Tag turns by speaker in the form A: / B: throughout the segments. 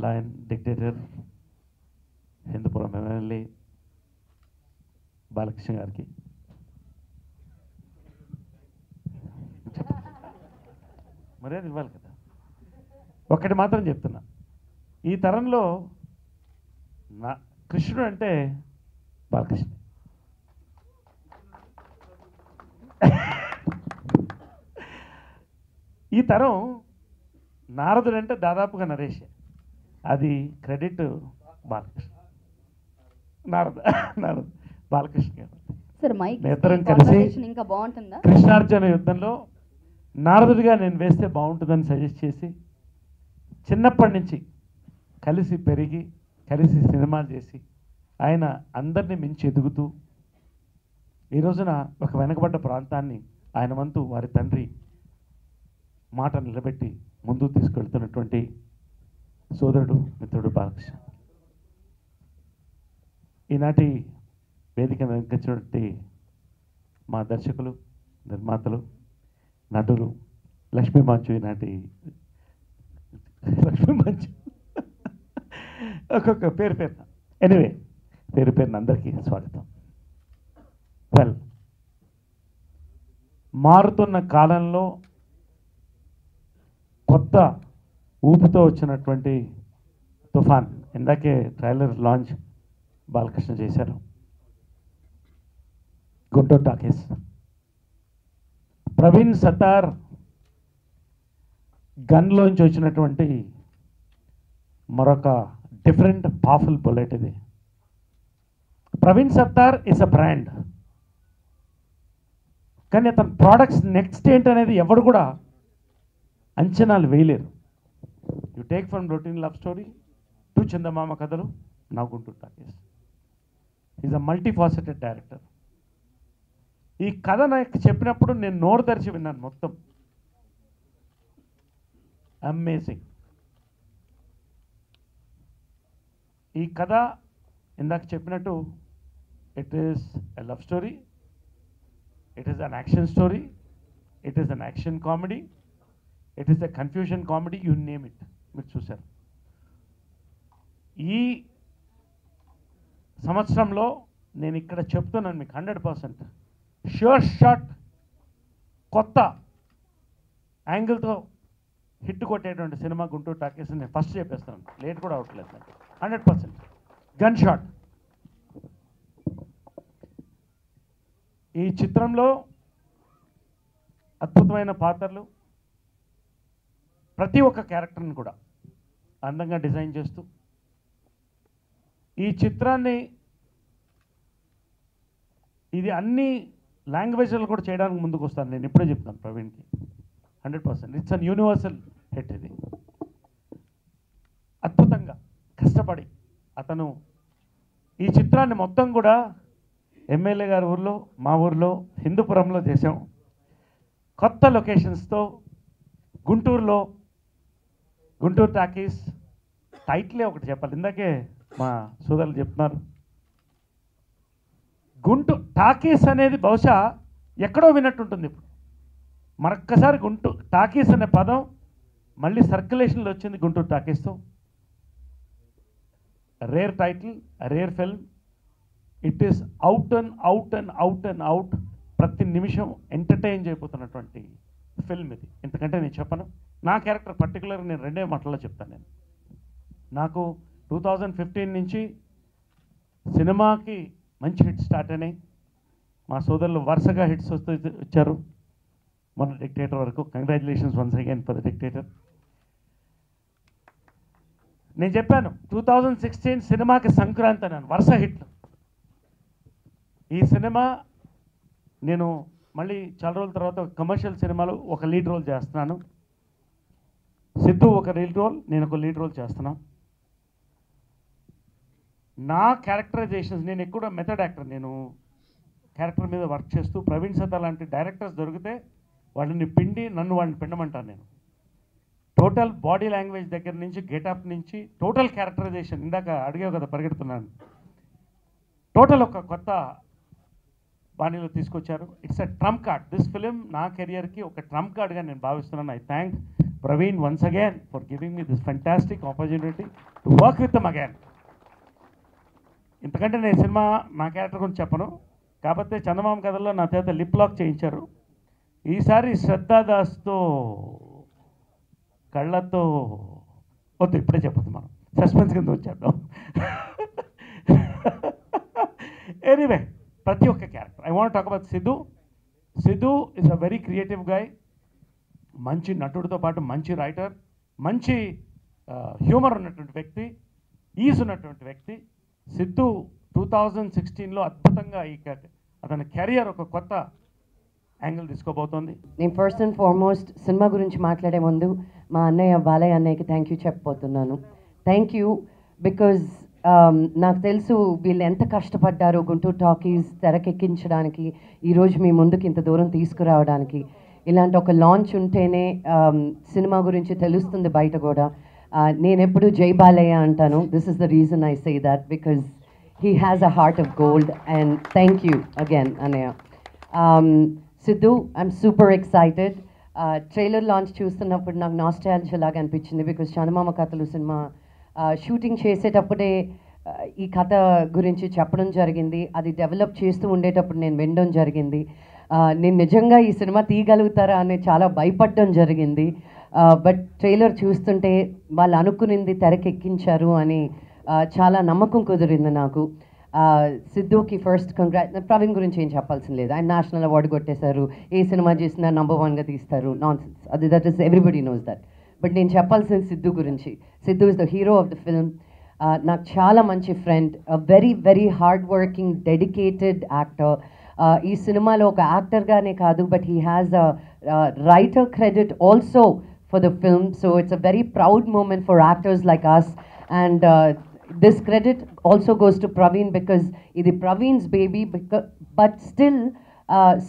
A: Lion dictator Hindupuram MLA Balakrishna గారికి, మర్యాద ఇవ్వాలి కదా. ఒక్కటి మాత్రం చెప్తున్నా, ఈ తరంలో నా కృష్ణుడు అంటే బాలకృష్ణ. ఈ తరం నారదుడు అంటే దాదాపుగా నరేష్, అది క్రెడిట్ బాలకృష్ణ. నారదు బాలకృష్ణ గారు
B: సార్ మైక్
A: ఇద్దరం కలిసి
B: ఇంకా బాగుంటుందా?
A: కృష్ణార్జున యుద్ధంలో నారదుడిగా నేను వేస్తే బాగుంటుందని సజెస్ట్ చేసి చిన్నప్పటి నుంచి కలిసి పెరిగి కలిసి సినిమాలు చేసి ఆయన అందరినీ మించి ఎదుగుతూ ఈ రోజున ఒక వెనకబడ్డ ప్రాంతాన్ని ఆయన వంతు వారి తండ్రి మాట నిలబెట్టి ముందుకు తీసుకెళ్తున్నటువంటి సోదరుడు మిత్రుడు బాలకృష్ణ. ఈనాటి వేదిక వెంకచ్చినటువంటి మా దర్శకులు, నిర్మాతలు, నటులు, లక్ష్మీ మంచు, ఈనాటి లక్ష్మీ మంచు ఒక్కొక్క పేరున ఎనివే పేరున అందరికీ స్వాగతం. వెల్, మారుతున్న కాలంలో కొత్త ఊపుతో వచ్చినటువంటి తుఫాన్, ఇందాకే ట్రైలర్ లాంచ్ బాలకృష్ణ చేశారు. గుంటూరు టాకీస్, ప్రవీణ్ సత్తార్ గన్లోంచి వచ్చినటువంటి మరొక డిఫరెంట్ పవర్ఫుల్ బుల్లెట్ ఇది. Praveen Sattaru is a brand, కానీ అతని ప్రోడక్ట్స్ నెక్స్ట్ ఏంటనేది ఎవరు కూడా అంచనాలు వేయలేరు. You take from routine love story to Chandamama Kathalu, నా Guntur Talkies. Is a multifaceted director. ఈ కథ నాకు చెప్పినప్పుడు నేను నోరు తెరిచి విన్నాను మొత్తం. అమేజింగ్. ఈ కథ ఇందాక చెప్పినట్టు it is a love story, it is an action story, it is an action comedy, it is a confusion comedy, you name it. మీరు చూశారు. ఈ సంవత్సరంలో నేను ఇక్కడ చెప్తున్నాను మీకు 100% ష్యూర్ షాట్ కొత్త యాంగిల్తో హిట్ కొట్టేటువంటి సినిమా గుంటూరు టాకీస్. నేను ఫస్ట్ చెప్పేస్తున్నాను, లేట్ కూడా అవట్లేదు నాకు. 100% గన్ షాట్. ఈ చిత్రంలో అద్భుతమైన పాత్రలు, ప్రతి ఒక్క క్యారెక్టర్ని కూడా అందంగా డిజైన్ చేస్తూ ఈ చిత్రాన్ని ఇది అన్ని లాంగ్వేజ్లు కూడా చేయడానికి ముందుకు వస్తాను. నేను ఇప్పుడే చెప్తాను ప్రవీణ్కి 100% ఇట్స్ అన్ యూనివర్సల్ హిట్. ఇది అద్భుతంగా కష్టపడి అతను ఈ చిత్రాన్ని మొత్తం కూడా ఎమ్మెల్యే గారి ఊర్లో, మా ఊర్లో హిందూపురంలో చేసాం. కొత్త లొకేషన్స్తో గుంటూరులో గుంటూరు టాకీస్. టైటిలే ఒకటి చెప్పాలి, ఇందాకే మా సోదరులు చెప్తున్నారు. గుంటూరు టాకీస్ అనేది బహుశా ఎక్కడో విన్నట్టుంటుంది. ఇప్పుడు మరొక్కసారి గుంటూరు టాకీస్ అనే పదం మళ్ళీ సర్క్యులేషన్లో వచ్చింది గుంటూరు టాకీస్తో. Rare title, rare film. It is out and out and out and out. ప్రతి నిమిషం ఎంటర్టైన్ చేయబోతున్నటువంటి ఫిల్మ్ ఇది. ఎందుకంటే నేను చెప్పను, నా క్యారెక్టర్ పర్టికులర్గా నేను రెండే మాటల్లో చెప్తాను. నేను నాకు 2015 నుంచి సినిమాకి మంచి హిట్స్ స్టార్ట్ అయినాయి. మా సోదరులు వరుసగా హిట్స్ వస్తూ వచ్చారు, మన డిక్టేటర్ వరకు. Congratulations once again for the dictator. నేను చెప్పాను 2016 సినిమాకి సంక్రాంతి అన్నాను, వరుస హిట్లు. ఈ సినిమా నేను మళ్ళీ చాలా రోజుల తర్వాత కమర్షియల్ సినిమాలో ఒక లీడ్ రోల్ చేస్తున్నాను. సిద్ధు ఒక లీడ్ రోల్, నేను ఒక లీడ్ రోల్ చేస్తున్నాను. నా క్యారెక్టరైజేషన్స్, నేను ఎక్కువ మెథడ్ యాక్టర్. నేను క్యారెక్టర్ మీద వర్క్ చేస్తూ ప్రవీణ్ సత్తా లాంటి డైరెక్టర్స్ దొరికితే వాళ్ళని పిండి నన్ను వాళ్ళని పిండమంటాను. నేను టోటల్ బాడీ లాంగ్వేజ్ దగ్గర నుంచి, గెటప్ నుంచి, టోటల్ క్యారెక్టరైజేషన్. ఇందాక అడిగావు కదా, పరిగెడుతున్నాను. టోటల్ ఒక కొత్త బాణీలో తీసుకొచ్చారు. It's a Trump card. This film నా కెరియర్కి ఒక ట్రంప్ కార్డ్గా నేను భావిస్తున్నాను. I thank Praveen once again for giving me this fantastic opportunity to work with them again. ఇంతకంటే నేను సినిమా నా క్యారెక్టర్ గురించి చెప్పను, కాకపోతే చందమామ కథల్లో నా చేత లిప్ లాక్ చేయించారు. ఈసారి శ్రద్ధాదాస్తో కళ్ళతో వద్దు, ఇప్పుడే చెప్పొద్దు, మనం సస్పెన్స్ కింద వచ్చేద్దాం. ఎనీవే, ప్రతి ఒక్క character I want talk about Siddhu. Siddhu is a very creative guy, మంచి నటుడితో పాటు మంచి రైటర్, మంచి హ్యూమర్ ఉన్నటువంటి వ్యక్తి, ఈజ్ ఉన్నటువంటి వ్యక్తి. సిద్ధు 2016లో అద్భుతంగా అతని కెరియర్ ఒక కొత్త యాంగిల్ తీసుకోబోతోంది.
B: నేను ఫస్ట్ అండ్ ఫార్మోస్ట్ సినిమా గురించి మాట్లాడే ముందు మా అన్నయ్య బాలయ్య అన్నయ్యకి థ్యాంక్ యూ చెప్పబోతున్నాను. థ్యాంక్ యూ బికాజ్ నాకు తెలుసు వీళ్ళు ఎంత కష్టపడ్డారో గుంటూరు టాకీస్ తెరకెక్కించడానికి, ఈరోజు మీ ముందుకు ఇంత దూరం తీసుకురావడానికి. ఇలాంటి ఒక లాంచ్ ఉంటేనే సినిమా గురించి తెలుస్తుంది బయట కూడా. నేను ఎప్పుడు జై బాలయ్య అంటాను. This is the reason I say that because he has a heart of gold. And thank you again అన్నయ్య. Siddhu, I'm super excited. Trailer launch చూస్తున్నప్పుడు నాకు నాస్టాల్జియా లాగా అనిపించింది బికాజ్ చందమామ కథలు సినిమా షూటింగ్ చేసేటప్పుడే ఈ కథ గురించి చెప్పడం జరిగింది. అది డెవలప్ చేస్తూ ఉండేటప్పుడు నేను వినడం జరిగింది. నేను నిజంగా ఈ సినిమా తీయగలుగుతారా అని చాలా భయపడడం జరిగింది. బట్ ట్రైలర్ చూస్తుంటే వాళ్ళు అనుకునింది తెరకెక్కించారు అని చాలా నమ్మకం కుదిరింది నాకు. సిద్ధుకి ఫస్ట్ ప్రవీణ్ గురించి ఏం చెప్పాల్సిన లేదు, ఆయన నేషనల్ అవార్డు కొట్టేశారు, ఏ సినిమా చేసినా నంబర్ 1గా తీస్తారు, నాన్ సెన్స్, అది that is everybody knows that. But నేను చెప్పాల్సిన సిద్ధు గురించి. Siddhu is the hero of the film. నాకు చాలా మంచి friend, very very hard working dedicated actor. ఈ సినిమాలో ఒక యాక్టర్గానే కాదు, but he has a writer credit also for the film. So it's a very proud moment for actors like us. And this credit also goes to Praveen because ఇది Praveen's baby. But still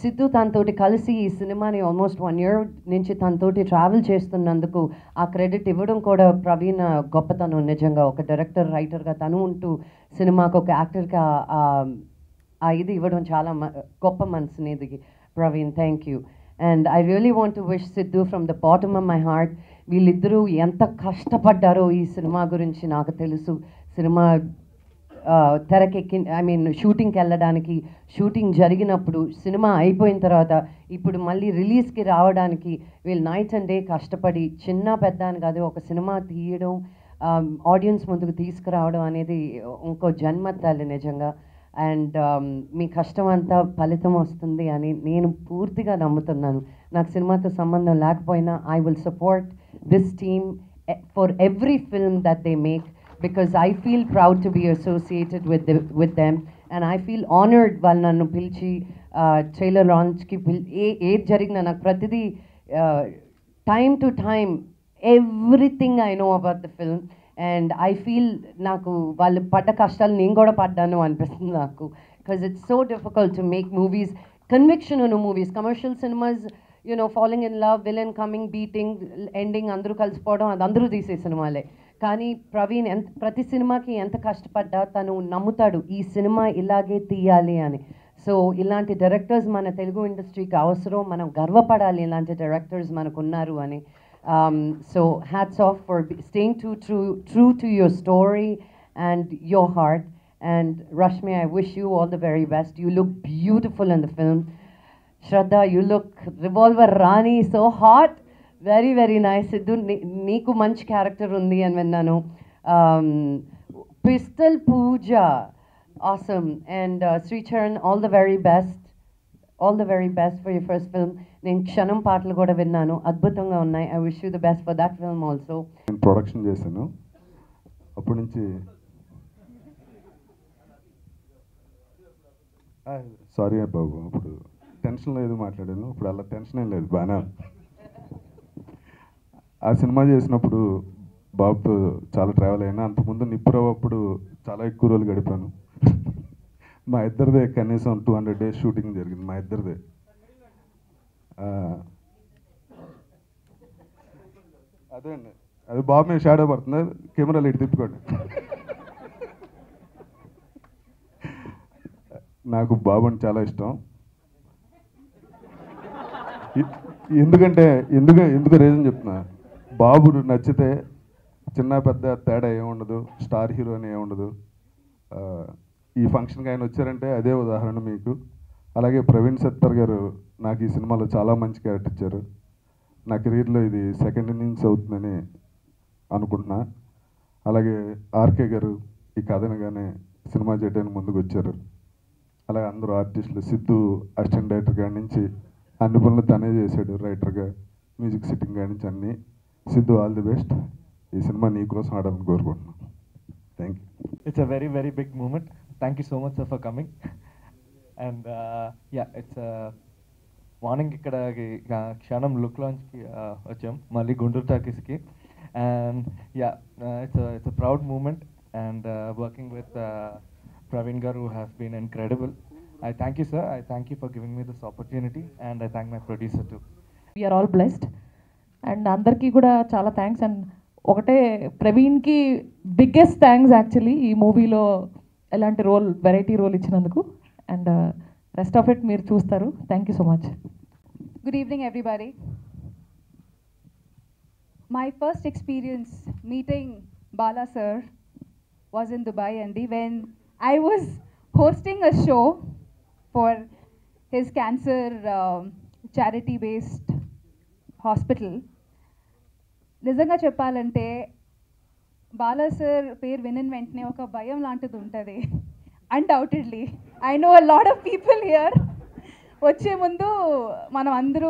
B: Siddhu తనతోటి కలిసి ఈ సినిమాని almost 1 year నుంచి తనతోటి travel చేస్తున్నందుకు ఆ credit ఇవ్వడం కూడా ప్రవీణ్ గొప్పతనం. నిజంగా ఒక డైరెక్టర్ రైటర్గా తను ఉంటూ సినిమాకు ఒక యాక్టర్గా ఇది ఇవ్వడం చాలా గొప్ప మనసునేది Praveen. Thank you. And I really want to wish Siddhu from the bottom of my heart. వీళ్ళిద్దరూ ఎంత కష్టపడ్డారో ఈ సినిమా గురించి నాకు తెలుసు. సినిమా షూటింగ్కి వెళ్ళడానికి, షూటింగ్ జరిగినప్పుడు, సినిమా అయిపోయిన తర్వాత, ఇప్పుడు మళ్ళీ రిలీజ్కి రావడానికి వీళ్ళు నైట్ అండ్ డే కష్టపడి, చిన్న పెద్ద అని కాదు, ఒక సినిమా తీయడం, ఆడియన్స్ ముందుకు తీసుకురావడం అనేది ఇంకో జన్మత్తాలి నిజంగా. అండ్ మీ కష్టం అంతా ఫలితం వస్తుంది అని నేను పూర్తిగా నమ్ముతున్నాను. నాకు సినిమాతో సంబంధం లేకపోయినా I will support this team for every film that they make because I feel proud to be associated with them, and I feel honored వాళ్ళు నన్ను పిలిచి ట్రైలర్ లాంచ్కి ఏది జరిగినా నాకు ప్రతిదీ time to time everything I know about the film. And I feel నాకు వాళ్ళు పడ్డ కష్టాలు నేను కూడా పడ్డాను అనిపిస్తుంది నాకు. Because it's so difficult to make movies, conviction ఉన్న movies. Commercial cinemas falling in love, villain coming, beating, ending, అందరూ కలిసిపోవడం, అది అందరూ తీసే సినిమాలే. కానీ ప్రవీణ్ ప్రతి సినిమాకి ఎంత కష్టపడ్డా తను నమ్ముతాడు ఈ సినిమా ఇలాగే తీయాలి అని. సో ఇలాంటి డైరెక్టర్స్ మన తెలుగు ఇండస్ట్రీకి అవసరం, మనం గర్వపడాలి ఇలాంటి డైరెక్టర్స్ మనకు ఉన్నారు అని. So hats off for staying true to your story and your heart. And Rashmi, I wish you all the very best. You look beautiful in the film. Shraddha, you look Revolver Rani, so hot. Very very nice. Siddhu, నీకు మంచి character ఉంది అని విన్నాను. Pistol Pooja, awesome. And Sricharan, all the very best, all the very best for your first film. నేను క్షణం పాటలు కూడా విన్నాను, అద్భుతంగా ఉన్నాయి. I wish you the best for that film also.
C: నేను ప్రొడక్షన్ చేశాను, అప్పటి నుంచి సారీ బాబు, అప్పుడు టెన్షన్లో ఏదో మాట్లాడాను, ఇప్పుడు అలా టెన్షన్ ఏం లేదు, బాగా. ఆ సినిమా చేసినప్పుడు బాబుతో చాలా ట్రావెల్ అయినా, అంతకుముందు నిప్పురావు అప్పుడు చాలా ఎక్కువ రోజులు గడిపాను. మా ఇద్దరిదే కనీసం 200 days షూటింగ్ జరిగింది మా ఇద్దరిదే. అదే అండి, అది బాబు మీద షాడో పడుతుంది, కెమెరాలు ఇటు తిప్పుకోండి. నాకు బాబు అంటే చాలా ఇష్టం. ఎందుకంటే ఎందుకు రీజన్ చెప్తున్నా, బాబు నచ్చితే చిన్న పెద్ద తేడా ఏముండదు, స్టార్ హీరో అని ఏముండదు. ఈ ఫంక్షన్కి ఆయన వచ్చారంటే అదే ఉదాహరణ మీకు. అలాగే ప్రవీణ్ సత్తర్ గారు నాకు ఈ సినిమాలో చాలా మంచి క్యారెక్టర్ ఇచ్చారు. నా కెరీర్లో ఇది సెకండ్ ఇన్నింగ్స్ అవుతుందని అనుకుంటున్నా. అలాగే ఆర్కే గారు ఈ కథనగానే సినిమా చేయడానికి ముందుకు వచ్చారు. అలాగే అందరూ ఆర్టిస్టులు, సిద్ధు అసిస్టెంట్ డైరెక్టర్ కాడి నుంచి అన్ని పనులు తనే చేశాడు, రైటర్గా, మ్యూజిక్ సిట్టింగ్ కాడి నుంచి అన్నీ. Siddhu, all the best. ఈ సినిమా నీ కోసం ఆడాలని కోరుకుంటున్నాను. Thank you.
D: It's a very, very big moment. Thank you so much, sir, for coming. And yeah, it's morning ఇక్కడ క్షణం లుక్ లాంచ్కి వచ్చాం, మళ్ళీ గుంటూరు టాకీస్కి. And yeah, it's a proud moment, and working with Praveen garu has been incredible. I thank you, sir. I thank you for giving me this opportunity, and I thank my producer too.
E: We are all blessed. And అందరికీ కూడా చాలా thanks. And ఒకటే, ప్రవీణ్కి biggest thanks actually ఈ మూవీలో ఎలాంటి role, variety role ఇచ్చినందుకు. And rest of it మీరు చూస్తారు. Thank you so much.
F: Good evening, everybody. My first experience meeting Bala sir was in Dubai, Andy, when I was hosting a show for his cancer charity-based hospital. నిజంగా చెప్పాలంటే Bala sir పేరు వినిన వెంటనే ఒక భయం లాంటిది ఉంటుంది. Undoubtedly I know a lot of people here. వచ్చే ముందు మనం అందరూ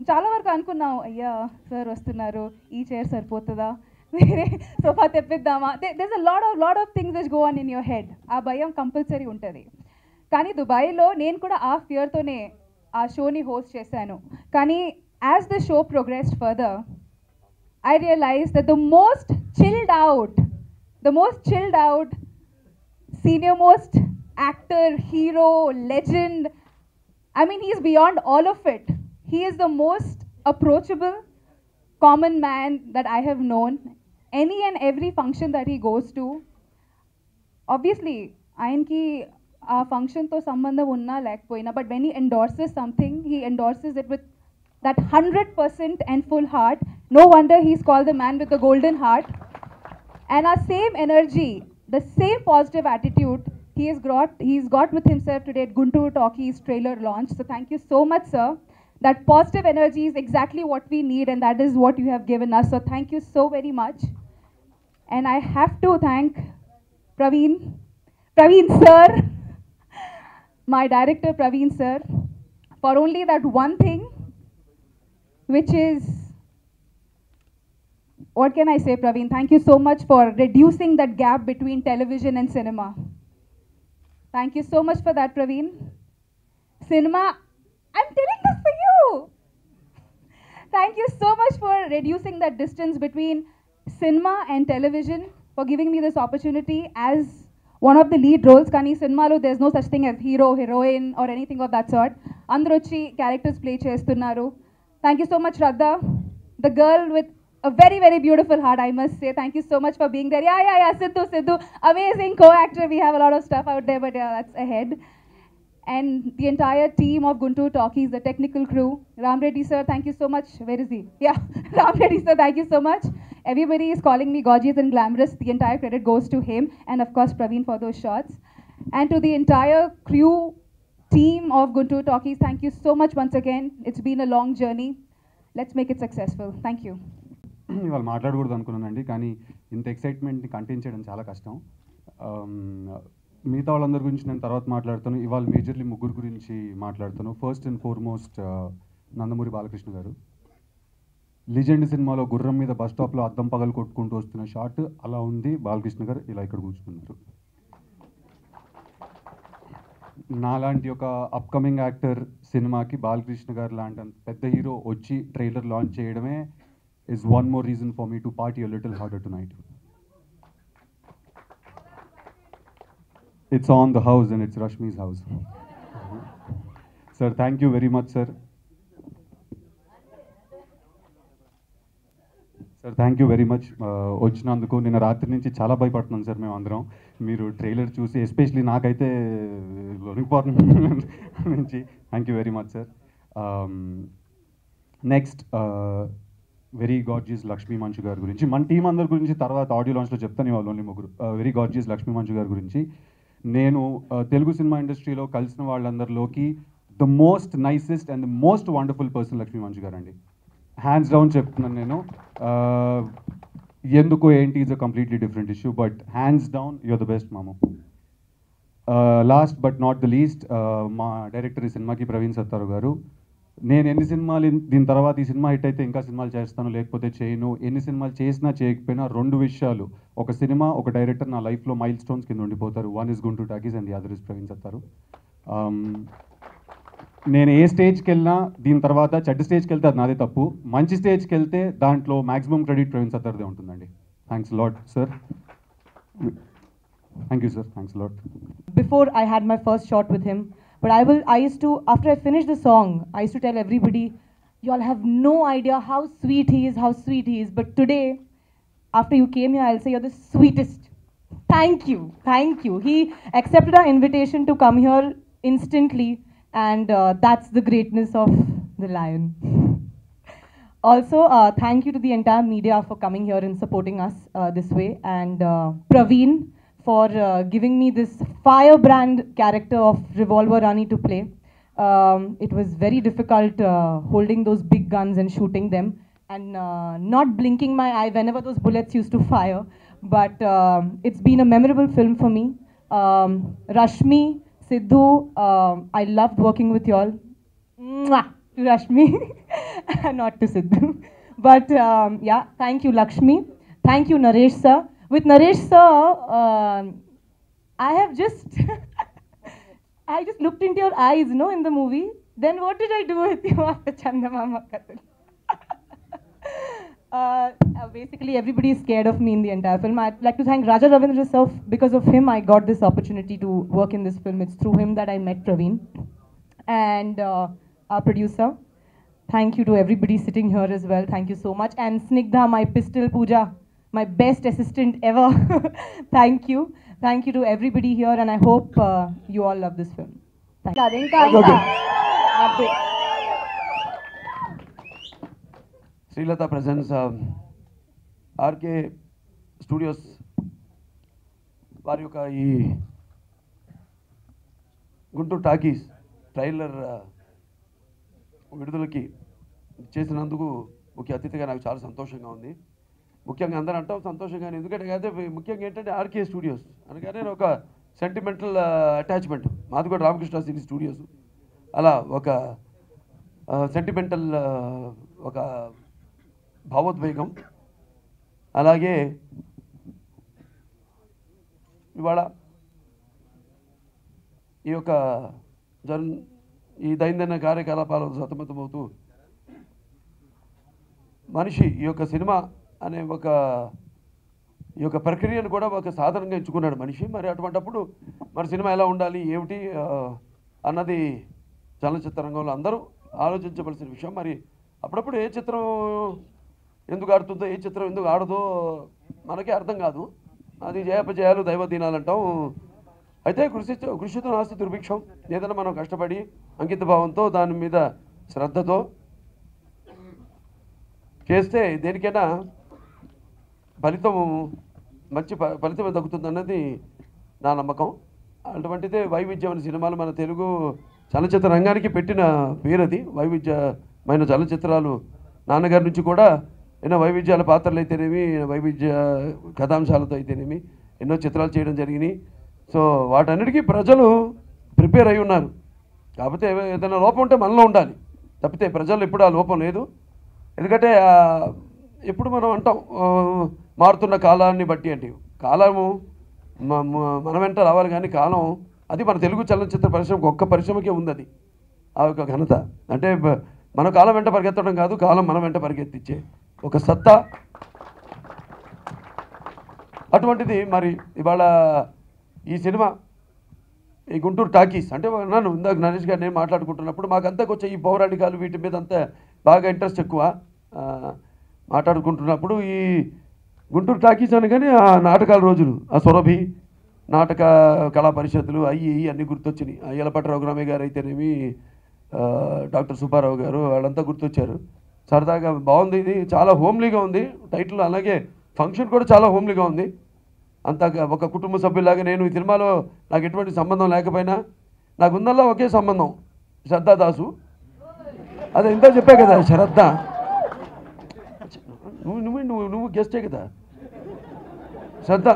F: చాలా వరకు అనుకున్నాం, అయ్యా సార్ వస్తున్నారు, ఈ చైర్ సరిపోతుందా, వేరే సోఫా తెప్పిద్దామా. There's a lot of things which go on in your head. ఆ భయం కంపల్సరీ ఉంటుంది. కానీ దుబాయ్లో నేను కూడా ఆ ఫియర్తోనే ఆ షోని హోస్ట్ చేశాను. కానీ as the show progressed further, I realized that the most chilled out, senior most actor, hero, legend, I mean, he's beyond all of it. He is the most approachable, common man that I have known. Any and every function that he goes to, obviously, ఆయనకి ఆ ఫంక్షన్తో సంబంధం ఉన్నా లేకపోయినా, but when he endorses something, he endorses it with that 100% and full heart. No wonder he's called the man with the golden heart. And our same energy, the same positive attitude he's got with himself today at Guntur Talkies trailer launch. So thank you so much, sir. That positive energy is exactly what we need, and that is what you have given us. So thank you so very much. And I have to thank Praveen sir, my director Praveen sir, for only that one thing, which is, what can I say, Praveen? Thank you so much for reducing that gap between television and cinema. Thank you so much for that, Praveen. Cinema, I'm telling this for you. Thank you so much for reducing that distance between cinema and television, for giving me this opportunity as one of the lead roles. Kani cinema lo there's no such thing as hero, heroine or anything of that sort. Andaru vachi characters play chestunnaru. Thank you so much, Radha, the girl with a very, very beautiful heart, I must say. Thank you so much for being there. Yeah, Sidhu, amazing co-actor. We have a lot of stuff out there, but yeah, that's ahead. And the entire team of Guntur Talkies, the technical crew. Ram Reddy sir, thank you so much. Where is he? Yeah, Ram Reddy sir, thank you so much. Everybody is calling me gorgeous and glamorous. The entire credit goes to him, and of course Praveen for those shots. And to the entire crew, team of Guntur Talkies, thank you so much once again. It's been a long journey. Let's make it successful. Thank you.
G: ఇవాళ మాట్లాడకూడదు అనుకున్నానండి, కానీ ఇంత ఎక్సైట్మెంట్ని contain చేయడం చాలా కష్టం. మిగతా వాళ్ళందరి గురించి నేను తర్వాత మాట్లాడతాను. ఇవాళ మేజర్లీ ముగ్గురు గురించి మాట్లాడుతాను. First and foremost Nandamuri Balakrishna గారు. లిజెండ్ సినిమాలో గుర్రం మీద బస్ స్టాప్లో అద్దం పగలు కొట్టుకుంటూ వస్తున్న షాట్ అలా ఉంది. బాలకృష్ణ గారు ఇలా ఇక్కడ కూర్చున్నారు. నాలాంటి ఒక అప్కమింగ్ యాక్టర్ సినిమాకి బాలకృష్ణ గారు లాంటి పెద్ద హీరో వచ్చి ట్రైలర్ లాంచ్ చేయడమే is one more reason for me to party a little harder tonight. It's on the house and it's Rashmi's house. Sir, thank you very much, sir. Sir thank you very much వచ్చినందుకు. నిన్న రాత్రి నుంచి చాలా భయపడుతున్నాను sir మేము అందరం. మీరు trailer చూసి ఎస్పెషలీ నాకైతే లొనిగిపోతుంది నుంచి. Thank you very much sir. Next very gorgeous Lakshmi మంచు గారి గురించి, మన టీం అందరి గురించి తర్వాత ఆడియో లాంచ్లో చెప్తాను ఇవాళ ఓన్లీ ముగ్గురు. వెరీ గార్జియస్ లక్ష్మీ మంచు గారి గురించి నేను తెలుగు సినిమా ఇండస్ట్రీలో కలిసిన వాళ్ళందరిలోకి the most nicest and the most wonderful person Lakshmi Manchu గారు అండి. హ్యాండ్స్ డౌన్ చెప్తున్నాను నేను. ఎందుకు ఏంటి is a completely different issue, but hands down you're the best మాము. Last but not the least, మా డైరెక్టర్ ఈ సినిమాకి ప్రవీణ్ సత్తారు గారు. నేను ఎన్ని సినిమాలు దీని తర్వాత ఈ సినిమా హిట్ అయితే ఇంకా సినిమాలు చేస్తాను, లేకపోతే చేయను, ఎన్ని సినిమాలు చేసినా చేయకపోయినా 2 విషయాలు, ఒక సినిమా ఒక డైరెక్టర్ నా లైఫ్లో మైల్ స్టోన్స్ కింద ఉండిపోతారు. One is Guntur talkies and the other is Praveen Sattaru. నేను ఏ స్టేజ్కి వెళ్ళినా దీని తర్వాత చెడ్డ స్టేజ్కి వెళ్తే అది నాదే తప్పు, మంచి స్టేజ్కి వెళ్తే దాంట్లో మ్యాక్సిమం క్రెడిట్ ప్రవీణ్ సత్తారుదే ఉంటుందండి. Thanks lot sir. Thank you, sir. Thanks a lot.
E: Before I had my first shot with him, but I used to, after I finished the song, I used to tell everybody, you all have no idea how sweet he is, how sweet he is. But today, after you came here, I'll say you're the sweetest. Thank you, thank you. He accepted our invitation to come here instantly, and that's the greatness of the Lion. Also, thank you to the entire media for coming here and supporting us this way, and Praveen for giving me this firebrand character of Revolver Rani to play. It was very difficult holding those big guns and shooting them and not blinking my eye whenever those bullets used to fire. But it's been a memorable film for me. Rashmi, Sidhu, I loved working with y'all. Mwah! To Rashmi, not to Sidhu. But yeah, thank you Lakshmi. Thank you Naresh sir. With Naresh sir, I have just, I just looked into your eyes, no, in the movie. Then what did I do with you after Chandamama Kathal? Basically, everybody is scared of me in the entire film. I'd like to thank Raja Ravindra sir. Because of him, I got this opportunity to work in this film. It's through him that I met Praveen. And our producer. Thank you to everybody sitting here as well. Thank you so much. And Snigdha, my pistol Pooja, my best assistant ever. Thank you. Thank you to everybody here, and I hope you all love this film. Thank you.
H: Srilata presents RK Studios వారి యొక్క ఈ Guntur talkies trailer విడుదలకి చేసినందుకు ముఖ్య అతిథిగా నాకు చాలా సంతోషంగా ఉంది. ముఖ్యంగా అందరూ అంటాం సంతోషంగా, ఎందుకంటే అయితే ముఖ్యంగా ఏంటంటే ఆర్కే స్టూడియోస్ అనగానే ఒక సెంటిమెంటల్ అటాచ్మెంట్. మాది కూడా రామకృష్ణ సినీ స్టూడియోస్, అలా ఒక సెంటిమెంటల్ ఒక భావోద్వేగం. అలాగే ఇవాళ ఈ యొక్క ఈ దైనందిన కార్యకలాపాలకు సతమతమవుతూ మనిషి ఈ యొక్క సినిమా అనే ఈ యొక్క ప్రక్రియను కూడా ఒక సాధనంగా ఎంచుకున్నాడు మనిషి. మరి అటువంటిప్పుడు మరి సినిమా ఎలా ఉండాలి ఏమిటి అన్నది చలనచిత్ర రంగంలో అందరూ ఆలోచించవలసిన విషయం. మరి అప్పుడప్పుడు ఏ చిత్రం ఎందుకు ఆడుతుందో ఏ చిత్రం ఎందుకు ఆడదో మనకే అర్థం కాదు. అది జయాపజయాలు దైవదీనాలంటాం. అయితే కృషితో నాస్తి దుర్భిక్షం. ఏదైనా మనం కష్టపడి అంకిత భావంతో దాని మీద శ్రద్ధతో చేస్తే దేనికైనా ఫలితం మంచి ఫలితమే దక్కుతుందన్నది నా నమ్మకం. అటువంటిదే వైవిధ్యం అనే సినిమాలు మన తెలుగు చలనచిత్ర రంగానికి పెట్టిన పేరది. వైవిధ్యమైన చలనచిత్రాలు నాన్నగారి నుంచి కూడా ఎన్నో వైవిధ్యాల పాత్రలు అయితేనేమి, వైవిధ్య కథాంశాలతో అయితేనేమి ఎన్నో చిత్రాలు చేయడం జరిగినాయి. సో వాటన్నిటికీ ప్రజలు ప్రిపేర్ అయి ఉన్నారు. కాకపోతే ఏదైనా లోపం ఉంటే మనలో ఉండాలి, తప్పితే ప్రజలు ఎప్పుడు ఆ లోపం లేదు. ఎందుకంటే ఎప్పుడు మనం అంటాం మారుతున్న కాలాన్ని బట్టి అంటే కాలము మన వెంట రావాలి, కానీ కాలం అది మన తెలుగు చలనచిత్ర పరిశ్రమకు ఒక్క పరిశ్రమకే ఉంది అది ఆ యొక్క ఘనత. అంటే మన కాలం వెంట పరిగెత్తడం కాదు, కాలం మన వెంట పరిగెత్తించే ఒక సత్తా అటువంటిది. మరి ఇవాళ ఈ సినిమా ఈ గుంటూరు టాకీస్ అంటే నన్ను ఇందాక నరేష్ గారు నేను మాట్లాడుకుంటున్నప్పుడు మాకంతా కొంచెం ఈ పౌరాణికాలు వీటి మీద అంతా బాగా ఇంట్రెస్ట్ ఎక్కువ. మాట్లాడుకుంటున్నప్పుడు ఈ గుంటూరు టాకీస్ అనగానే ఆ నాటకాల రోజులు, ఆ సురభి నాటక కళా పరిషత్తులు అన్నీ గుర్తొచ్చినాయి. యలపట్ట రఘురామయ్య గారు అయితేనేమి, డాక్టర్ సుబ్బారావు గారు వాళ్ళంతా గుర్తొచ్చారు. సరదాగా బాగుంది. ఇది చాలా హోమ్లీగా ఉంది టైటిల్, అలాగే ఫంక్షన్ కూడా చాలా హోమ్లీగా ఉంది. అంత ఒక కుటుంబ సభ్యులాగా నేను ఈ సినిమాలో నాకు ఎటువంటి సంబంధం లేకపోయినా నాకు ఉందల్లా ఒకే సంబంధం, శ్రద్ధా దాసు. అదే ఇంత చెప్పా కదా, శ్రద్ధ. నువ్వు గెస్టే కదా, శ్రద్ధ.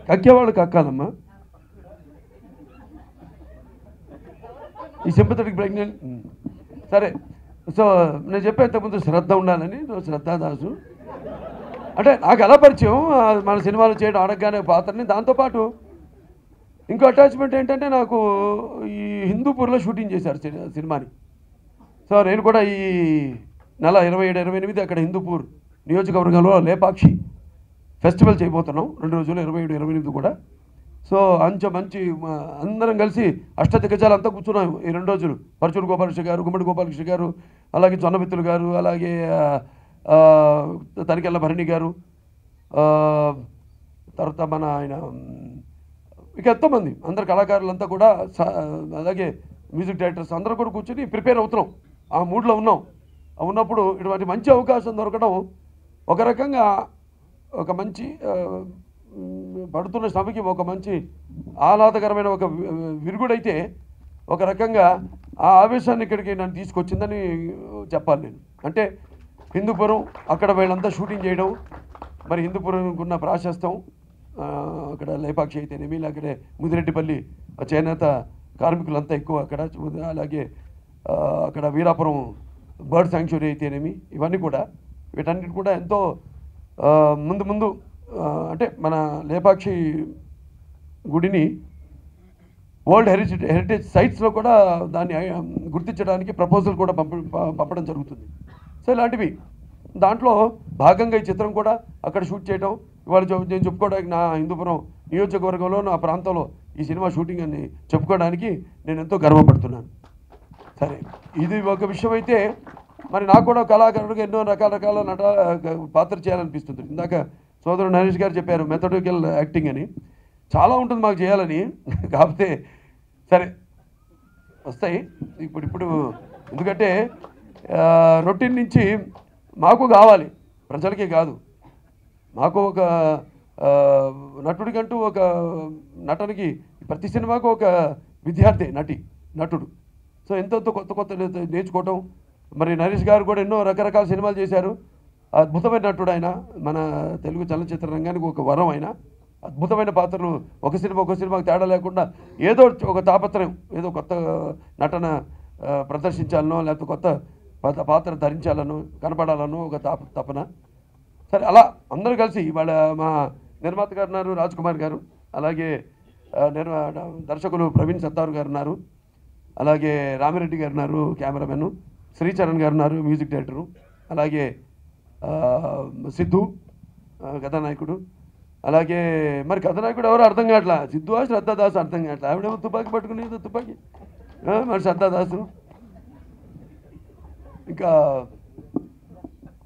H: కక్కేవాళ్ళు కక్కాలమ్మా. ఈ సింపథెటిక్ ప్రెగ్నెంట్ సరే. సో నేను చెప్పే ఇంతకుముందు శ్రద్ధ ఉండాలని, శ్రద్ధా దాసు అంటే నాకు ఎలా పరిచయం మన సినిమాలు చేయడం అడగగానే పాత్రని. దాంతోపాటు ఇంకో అటాచ్మెంట్ ఏంటంటే నాకు ఈ హిందూపూర్లో షూటింగ్ చేశారు సినిమాని. సో నేను కూడా ఈ నెల 27, 28 అక్కడ హిందూపూర్ నియోజకవర్గంలో లేపాక్షి ఫెస్టివల్ చేయబోతున్నాం 2 రోజులు, 27, 28 కూడా. సో మంచి అందరం కలిసి అష్టదిగ్గజాలు అంతా కూర్చున్నాం ఈ 2 రోజులు. పరచూరు గోపాలకృష్ణ గారు, గుమ్మడి గోపాలకృష్ణ గారు, అలాగే జొన్నబిత్తులు గారు, అలాగే తనికెళ్ళ భరణి గారు, తర్వాత మన ఆయన ఇక ఎంతోమంది అందరు కళాకారులంతా కూడా, అలాగే మ్యూజిక్ డైరెక్టర్స్ అందరూ కూడా కూర్చొని ప్రిపేర్ అవుతున్నాం. ఆ మూడ్లో ఉన్నాం. ఉన్నప్పుడు ఇటువంటి మంచి అవకాశం దొరకడం ఒక రకంగా ఒక మంచి పడుతున్న శ్రమకి ఒక మంచి ఆహ్లాదకరమైన ఒక విరుగుడైతే, ఒక రకంగా ఆ ఆవేశాన్ని ఇక్కడికి నన్ను తీసుకొచ్చిందని చెప్పాలి నేను. అంటే హిందూపురం అక్కడ వీళ్ళంతా షూటింగ్ చేయడం, మరి హిందూపురంకు ఉన్న ప్రాశస్తం, అక్కడ లేపాక్షి అయితేనేమి, అక్కడే ముదిరెడ్డిపల్లి చేనేత కార్మికులంతా ఎక్కువ అక్కడ, అలాగే అక్కడ వీరాపురం బర్డ్ శాంక్చురీ అయితేనేమి, ఇవన్నీ కూడా వీటన్నిటి కూడా ఎంతో ముందు అంటే మన లేపాక్షి గుడిని వరల్డ్ హెరిటేజ్ సైట్స్లో కూడా దాన్ని గుర్తించడానికి ప్రపోజల్ కూడా పంపడం జరుగుతుంది. సో ఇలాంటివి దాంట్లో భాగంగా ఈ చిత్రం కూడా అక్కడ షూట్ చేయడం, ఇవాళ నేను చెప్పుకోవడానికి నా హిందూపురం నియోజకవర్గంలో నా ప్రాంతంలో ఈ సినిమా షూటింగ్ అని చెప్పుకోవడానికి నేను ఎంతో గర్వపడుతున్నాను. సరే, ఇది ఒక విషయం అయితే, మరి నాకు కూడా కళాకారుడిగా ఎన్నో రకాల పాత్ర చేయాలనిపిస్తుంది. ఇందాక సోదరుడు నరేష్ గారు చెప్పారు మెథడికల్ యాక్టింగ్ అని, చాలా ఉంటుంది మాకు చేయాలని. కాకపోతే సరే వస్తాయి ఇప్పుడు ఎందుకంటే రొటీన్ నుంచి మాకు కావాలి, ప్రజలకే కాదు. మాకు ఒక నటుడికంటూ ఒక నటనకి ప్రతి సినిమాకు ఒక విద్యార్థి నటుడు. సో ఎంతో కొత్త నేర్చుకోవటం. మరి నరేష్ గారు కూడా ఎన్నో రకరకాల సినిమాలు చేశారు. అద్భుతమైన నటుడు ఆయన. మన తెలుగు చలనచిత్ర రంగానికి ఒక వరం ఆయన. అద్భుతమైన పాత్రలు ఒక సినిమాకు తేడా లేకుండా ఏదో ఒక తాపత్రయం, ఏదో కొత్త నటన ప్రదర్శించాలనో, లేకపోతే కొత్త పాత్ర ధరించాలనో, కనపడాలనో ఒక తపన. సరే, అలా అందరూ కలిసి ఇవాళ మా నిర్మాత గారు ఉన్నారు, రాజ్ కుమార్ గారు, అలాగే దర్శకులు ప్రవీణ్ సత్తారు గారు ఉన్నారు, అలాగే రామిరెడ్డి గారు ఉన్నారు కెమెరామెన్, శ్రీచరణ్ గారు ఉన్నారు మ్యూజిక్ డైరెక్టరు, అలాగే సిద్ధు కథానాయకుడు, అలాగే మరి కథానాయకుడు ఎవరో అర్థం కావట్లా, సిద్ధు శ్రద్ధాదాసు అర్థం కావట్లా. ఆవిడేమో తుపాకీ పట్టుకునేది తుపాకీ, మరి శ్రద్ధాదాసు, ఇంకా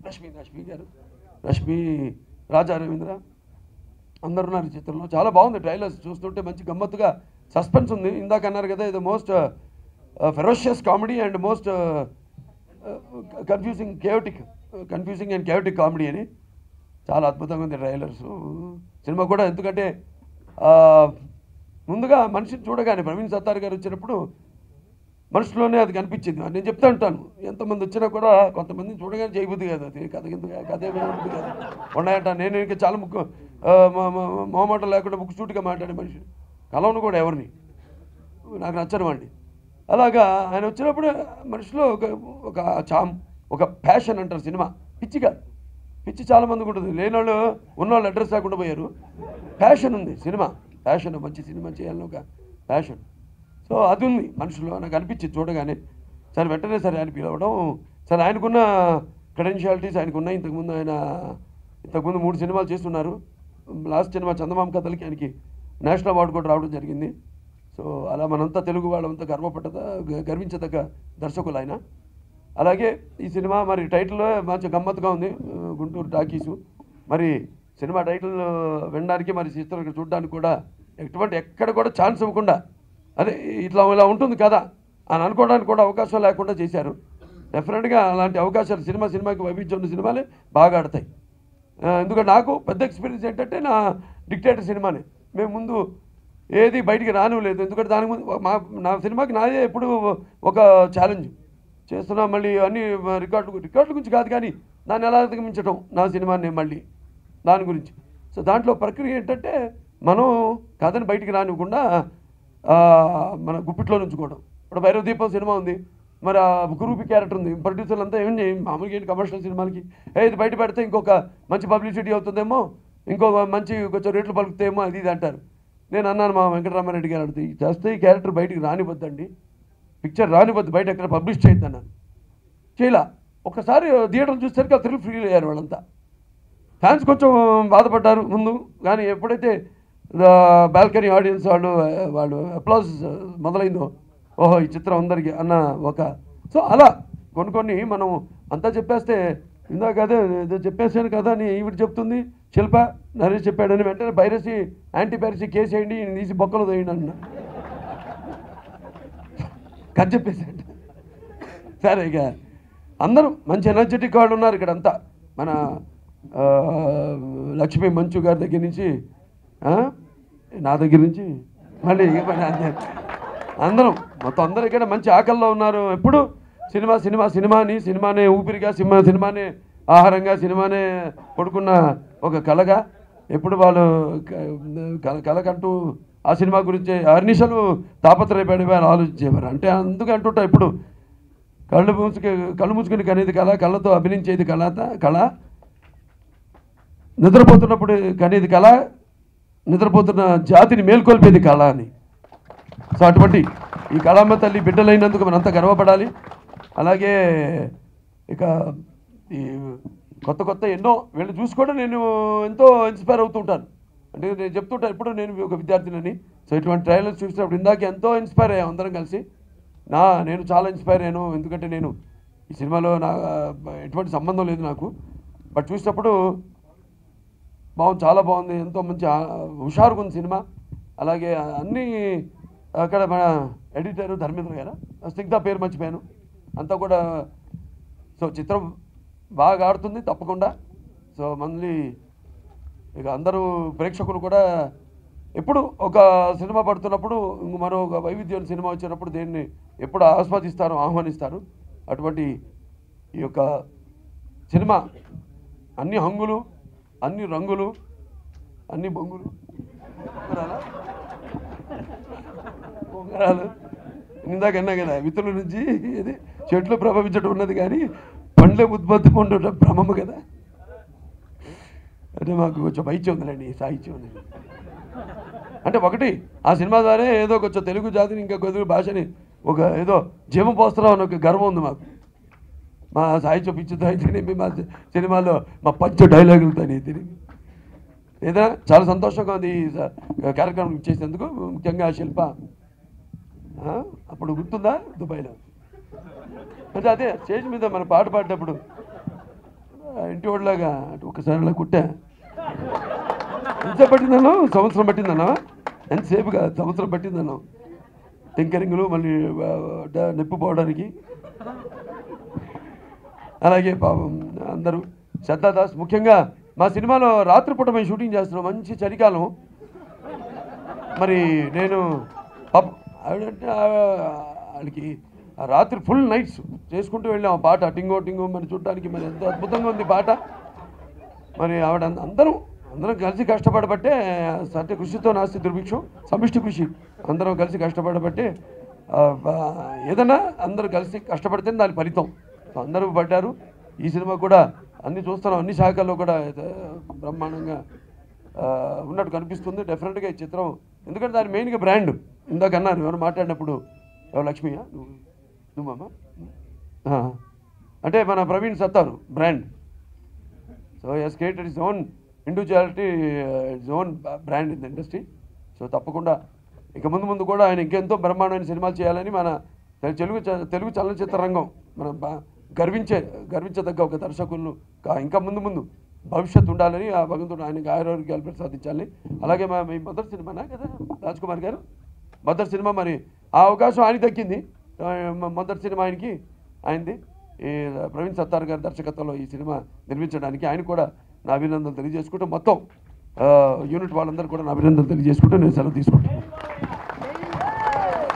H: రష్మి గారు, రాజా రవీంద్ర, అందరు ఉన్నారు చిత్రంలో. చాలా బాగుంది. ట్రైలర్స్ చూస్తుంటే మంచి గమ్మత్తుగా సస్పెన్స్ ఉంది. ఇందాక అన్నారు కదా, ఇది most ferocious comedy and most confusing and chaotic comedy అని. చాలా అద్భుతంగా ఉంది ట్రైలర్స్. సినిమా కూడా ఎందుకంటే ముందుగా మనిషిని చూడగానే ప్రవీణ్ సత్తార్ గారు వచ్చినప్పుడు మనుషులోనే అది కనిపించింది. నేను చెప్తా ఉంటాను, ఎంతమంది వచ్చినా కూడా కొంతమందిని చూడగానే చేయబుద్ధి కాదు, అది కథ ఏమైనా కాదు ఉన్నాయంట. నేను ఇంకా చాలా మొహమాటం లేకుండా ముక్కు సూటిగా మాట్లాడే మనిషి, కలవను కూడా ఎవరిని, నాకు నచ్చని వాడిని. అలాగా ఆయన వచ్చినప్పుడు మనిషిలో ఒక చామ్, ఒక ప్యాషన్ అంటారు. సినిమా పిచ్చి కాదు, పిచ్చి చాలామందికి ఉంటుంది, లేనివాళ్ళు ఉన్నవాళ్ళు అడ్రస్ లేకుండా పోయారు. ప్యాషన్ ఉంది, సినిమా ప్యాషన్, మంచి సినిమా చేయాలని ఒక ప్యాషన్. సో అది ఉంది మనుషులో, నాకు అనిపించింది చూడగానే. సరే వెంటనే సరే ఆయన పిలవడం, సరే ఆయనకున్న క్రెడెన్షియాలిటీస్ ఆయనకున్న. ఇంతకుముందు 3 సినిమాలు చేస్తున్నారు. లాస్ట్ సినిమా చందమామ కథలకి ఆయనకి నేషనల్ అవార్డు కూడా రావడం జరిగింది. సో అలా మనంతా తెలుగు వాళ్ళంతా గర్వించదగ్గ దర్శకులు ఆయన. అలాగే ఈ సినిమా మరి టైటిల్ మంచి గమ్మత్తుగా ఉంది, గుంటూరు టాకీసు. మరి సినిమా టైటిల్ వినడానికి, మరి చిత్రం చూడడానికి కూడా ఎక్కడ కూడా ఛాన్స్ ఇవ్వకుండా, అదే ఇలా ఉంటుంది కదా అని అనుకోవడానికి కూడా అవకాశం లేకుండా చేశారు. డెఫినెట్గా అలాంటి అవకాశాలు సినిమాకి వైవిధ్యం ఉన్న సినిమాలే బాగా ఆడతాయి. ఎందుకంటే నాకు పెద్ద ఎక్స్పీరియన్స్ ఏంటంటే నా డిక్టేటర్ సినిమానే. మేము ముందు ఏది బయటికి రానివ్వలేదు, ఎందుకంటే దానికి ముందు నా సినిమాకి నాదే ఎప్పుడు ఒక ఛాలెంజ్ చేస్తున్నా. మళ్ళీ అన్ని రికార్డుల గురించి కాదు, కానీ దాన్ని ఎలా అధిగమించడం నా సినిమాని మళ్ళీ దాని గురించి. సో దాంట్లో ప్రక్రియ ఏంటంటే మనం కథని బయటికి రానివ్వకుండా మన గుప్పిట్లో ఉంచుకోవడం. ఇప్పుడు భైరవ దీపం సినిమా ఉంది, మరి ఆ గ్రూప్ క్యారెక్టర్ ఉంది, ప్రొడ్యూసర్లు అంతా ఏం చేయం మామూలుగా ఏంటి కమర్షియల్ సినిమాలకి ఇది బయట పెడితే ఇంకొక మంచి పబ్లిసిటీ అవుతుందేమో, ఇంకొక మంచి కొంచెం రేట్లు పలుకుతాయేమో అది ఇది అంటారు. నేను అన్నాను మా వెంకటరామారెడ్డి గారు అడిగితే చేస్తే ఈ క్యారెక్టర్ బయటికి రానివద్దండి, పిక్చర్ రానివద్దు, బయట ఎక్కడ పబ్లిష్ చేయొద్దు అన్నాను. చేయలా. ఒకసారి థియేటర్లు చూసేసరికి ఆ థ్రిల్ ఫీల్ అయ్యారు వాళ్ళంతా. ఫ్యాన్స్ కొంచెం బాధపడ్డారు ముందు, కానీ ఎప్పుడైతే బాల్కనీ ఆడియన్స్ వాళ్ళు అప్లాజ్ మొదలైందో, ఓహో ఈ చిత్రం అందరికీ అన్న ఒక. సో అలా కొన్ని మనం అంతా చెప్పేస్తే ఇందాక అదే చెప్పేసాను కదా అని ఈవిడ చెప్తుంది, శిల్ప నరేష్ చెప్పాడని వెంటనే పైరసీ యాంటీ పైరసీ కేసు వేయండి, తీసి బొక్కలు తోయండి అన్న కథ చెప్పేసాడు. సరే ఇక అందరూ మంచి ఎనర్జెటిక్ వాళ్ళు ఉన్నారు ఇక్కడ అంతా. మన లక్ష్మీ మంచు గారి దగ్గర నుంచి నా దగ్గర నుంచి మళ్ళీ అందరం మొత్తం అందరూ ఇక్కడ మంచి ఆకల్లో ఉన్నారు. ఎప్పుడు సినిమానే ఊపిరిగా, సినిమానే ఆహారంగా, సినిమానే పడుకున్న ఒక కళగా ఎప్పుడు వాళ్ళు కళకంటూ ఆ సినిమా గురించి అర్నిషలు తాపత్రయపడేవారు, ఆలోచించేవారు. అంటే అందుకే అంటుంటా ఇప్పుడు కళ్ళు మూసుకుని కనేది కళ, కళ్ళతో అభినయించేది కళ, నిద్రపోతున్నప్పుడు కనేది కళ, నిద్రపోతున్న జాతిని మేల్కొల్పేది కళ అని. సో అటువంటి ఈ కళామ్మ తల్లి బిడ్డలైనందుకు మనంతా గర్వపడాలి. అలాగే ఇక ఈ కొత్త ఎన్నో వీళ్ళు చూసుకోవడం నేను ఎంతో ఇన్స్పైర్ అవుతుంటాను. అంటే నేను చెప్తుంటాను ఇప్పుడు నేను ఒక విద్యార్థిని. సో ఇటువంటి ట్రైలర్స్ చూసినప్పుడు ఇందాక ఎంతో ఇన్స్పైర్ అయ్యాం అందరం కలిసి. నేను చాలా ఇన్స్పైర్ అయ్యాను, ఎందుకంటే నేను ఈ సినిమాలో ఎటువంటి సంబంధం లేదు నాకు. బట్ చూసినప్పుడు చాలా బాగుంది, ఎంతో మంచి హుషారుగా ఉంది సినిమా. అలాగే అన్నీ అక్కడ మన ఎడిటర్ ధర్మేంద్ర గారు, స్నిగ్ధ పేరు మర్చిపోయాను, అంతా కూడా. సో చిత్రం బాగా ఆడుతుంది తప్పకుండా. సో మళ్ళీ ఇక అందరూ ప్రేక్షకులు కూడా ఎప్పుడు ఒక సినిమా పడుతున్నప్పుడు మరో ఒక వైవిధ్యం సినిమా వచ్చినప్పుడు దేన్ని ఎప్పుడు ఆస్వాదిస్తారు, ఆహ్వానిస్తారు. అటువంటి ఈ యొక్క సినిమా అన్ని హంగులు, అన్ని రంగులు, అన్ని బొంగులు, పొంగరాలు ఇందాక అన్నా కదా, విత్తుల నుంచి ఇది చెట్లు ప్రభావించడం ఉన్నది కానీ పండ్లే ఉత్పత్తి పొందడం భ్రమము కదా. అంటే మాకు కొంచెం వైద్యం ఉందండి, సాహిత్యం ఉందండి. అంటే ఒకటి ఆ సినిమా ద్వారా ఏదో కొంచెం తెలుగు జాతిని, ఇంకా తెలుగు భాషని ఒక ఏదో జీవం పోస్తున్నాం అని ఒక గర్వం ఉంది మాకు. మా సాహిత్యం పిచ్చితో అయితేనేమి, మా సినిమాలో మా పంచ డైలాగులతో అయితేనేమి, ఏదైనా చాలా సంతోషంగా ఉంది ఈ కార్యక్రమం ఇచ్చేసినందుకు. ముఖ్యంగా శిల్ప అప్పుడు గుర్తుందా దుబాయ్లో, అంటే అదే స్టేజ్ మీద మన పాట పాడేటప్పుడు ఇంటి వాడిలాగా ఒకసారి అలా కుట్టా. ఎంతసేపు పట్టిందన్నా? సంవత్సరం పట్టిందన్నా? ఎంతసేపు కాదు, సంవత్సరం పట్టిందన్నా. టింకరింగ్లు మళ్ళీ నిప్పుపోవడానికి. అలాగే పాపం అందరూ శ్రద్ధాదాస్, ముఖ్యంగా మా సినిమాలో రాత్రిపూట మేము షూటింగ్ చేస్తున్నాం, మంచి చలికాలం. మరి నేను వాళ్ళకి రాత్రి ఫుల్ నైట్స్ చేసుకుంటూ వెళ్ళాం ఆ పాట టింగో మరి చూడటానికి. మరి ఎంత అద్భుతంగా ఉంది పాట. మరి ఆవిడ అందరం కలిసి కష్టపడబట్టే, సత్య కృషితో నాస్తి దుర్భిక్షం, సమిష్టి కృషి, అందరం కలిసి కష్టపడబట్టే ఏదన్నా అందరూ కలిసి కష్టపడితేనే దాని ఫలితం. అందరూ పడ్డారు. ఈ సినిమా కూడా అన్ని చూస్తున్నాం, అన్ని శాఖల్లో కూడా బ్రహ్మాండంగా ఉన్నట్టు కనిపిస్తుంది. డెఫినెట్గా ఈ చిత్రం, ఎందుకంటే దాని మెయిన్గా బ్రాండ్. ఇందాక అన్నారు ఎవరు మాట్లాడినప్పుడు, ఎవరు లక్ష్మియా నువ్వమ్మా, అంటే మన Praveen Sattaru brand. So he has created his own individuality, his own brand in the industry. So తప్పకుండా ఇక ముందు కూడా ఆయన ఇంకెంతో బ్రహ్మాండమైన సినిమాలు చేయాలని మన తెలుగు చలనచిత్ర రంగం మనం గర్వించదగ్గ ఒక దర్శకులు ఇంకా ముందు భవిష్యత్తు ఉండాలని ఆ భగవంతుడు ఆయనకి ఆరోగ్యాలు ప్రసాదించాలని. అలాగే మీ మదర్ సినిమానా కదా రాజ్ కుమార్ గారు, మదర్ సినిమా, మరి ఆ అవకాశం ఆయనకి దక్కింది. మదర్ సినిమా ఆయనది. ఈ ప్రవీణ్ సత్తార్ గారి దర్శకత్వంలో ఈ సినిమా నిర్మించడానికి ఆయన కూడా నా అభినందనలు తెలియజేసుకుంటూ మొత్తం యూనిట్ వాళ్ళందరూ కూడా నా అభినందనలు తెలియజేసుకుంటూ నేను సెలవు తీసుకుంటాను.